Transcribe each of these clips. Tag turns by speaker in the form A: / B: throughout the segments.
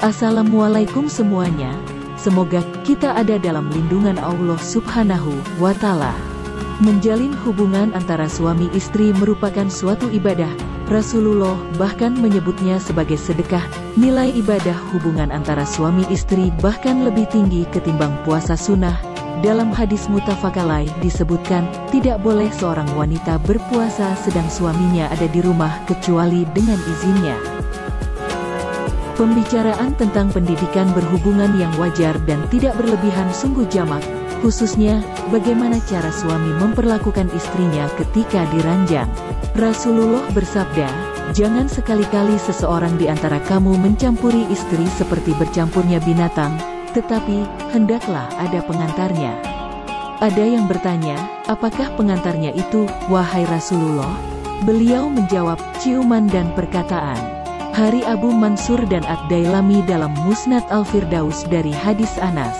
A: Assalamualaikum semuanya. Semoga kita ada dalam lindungan Allah Subhanahu wa Ta'ala. Menjalin hubungan antara suami istri merupakan suatu ibadah. Rasulullah bahkan menyebutnya sebagai sedekah. Nilai ibadah hubungan antara suami istri bahkan lebih tinggi ketimbang puasa sunnah. Dalam hadis muttafaq alaih disebutkan, tidak boleh seorang wanita berpuasa sedang suaminya ada di rumah kecuali dengan izinnya. Pembicaraan tentang pendidikan berhubungan yang wajar dan tidak berlebihan sungguh jamak, khususnya bagaimana cara suami memperlakukan istrinya ketika diranjang. Rasulullah bersabda, "Jangan sekali-kali seseorang di antara kamu mencampuri istri seperti bercampurnya binatang, tetapi hendaklah ada pengantarnya." Ada yang bertanya, apakah pengantarnya itu, wahai Rasulullah? Beliau menjawab, ciuman dan perkataan. Hari Abu Mansur dan Ad-Dailami dalam Musnad Al-Firdaus dari hadis Anas.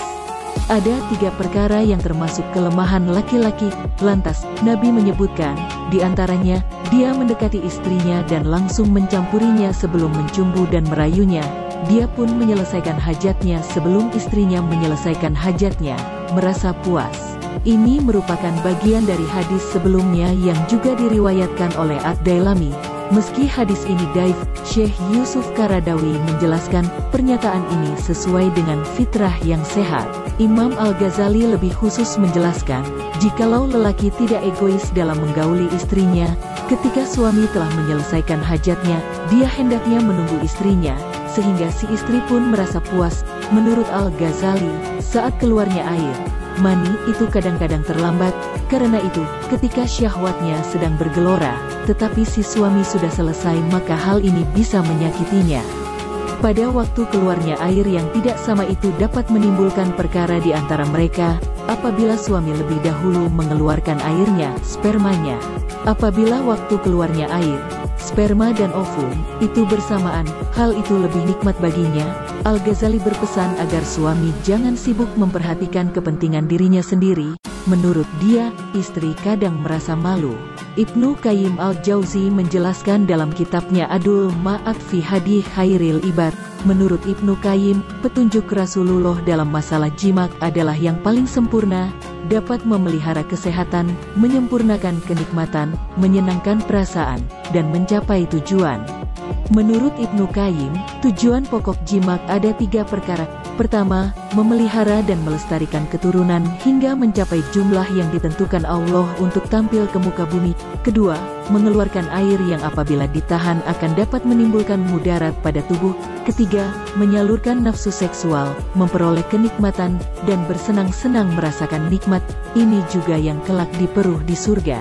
A: Ada 3 perkara yang termasuk kelemahan laki-laki, lantas Nabi menyebutkan, di antaranya, dia mendekati istrinya dan langsung mencampurinya sebelum mencumbu dan merayunya. Dia pun menyelesaikan hajatnya sebelum istrinya menyelesaikan hajatnya, merasa puas. Ini merupakan bagian dari hadis sebelumnya yang juga diriwayatkan oleh Ad-Dailami. Meski hadis ini dhaif, Syekh Yusuf Qaradawi menjelaskan, pernyataan ini sesuai dengan fitrah yang sehat. Imam Al-Ghazali lebih khusus menjelaskan, jikalau lelaki tidak egois dalam menggauli istrinya, ketika suami telah menyelesaikan hajatnya, dia hendaknya menunggu istrinya, sehingga si istri pun merasa puas. Menurut Al-Ghazali, saat keluarnya air mani itu kadang-kadang terlambat, karena itu, ketika syahwatnya sedang bergelora, tetapi si suami sudah selesai, maka hal ini bisa menyakitinya. Pada waktu keluarnya air yang tidak sama itu dapat menimbulkan perkara di antara mereka, apabila suami lebih dahulu mengeluarkan airnya, spermanya. Apabila waktu keluarnya air, sperma dan ovum, itu bersamaan, hal itu lebih nikmat baginya. Al-Ghazali berpesan agar suami jangan sibuk memperhatikan kepentingan dirinya sendiri. Menurut dia, istri kadang merasa malu. Ibnu Qayyim Al-Jauzi menjelaskan dalam kitabnya Adul Ma'ad fi Hadi Khairil Ibad. Menurut Ibnu Qayyim, petunjuk Rasulullah dalam masalah jimat adalah yang paling sempurna, dapat memelihara kesehatan, menyempurnakan kenikmatan, menyenangkan perasaan, dan mencapai tujuan. Menurut Ibnu Qayyim, tujuan pokok jimat ada 3 perkara. Pertama, memelihara dan melestarikan keturunan hingga mencapai jumlah yang ditentukan Allah untuk tampil ke muka bumi. Kedua, mengeluarkan air yang apabila ditahan akan dapat menimbulkan mudarat pada tubuh. Ketiga, menyalurkan nafsu seksual, memperoleh kenikmatan, dan bersenang-senang merasakan nikmat. Ini juga yang kelak diperuh di surga.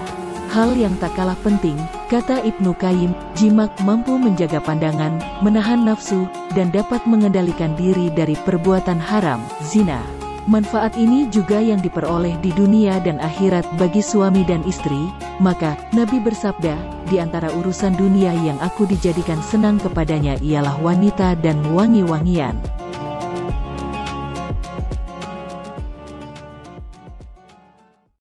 A: Hal yang tak kalah penting, kata Ibnu Qayyim, jimat mampu menjaga pandangan, menahan nafsu, dan dapat mengendalikan diri dari perbuatan haram, zina. Manfaat ini juga yang diperoleh di dunia dan akhirat bagi suami dan istri. Maka, Nabi bersabda, di antara urusan dunia yang aku dijadikan senang kepadanya ialah wanita dan wangi-wangian.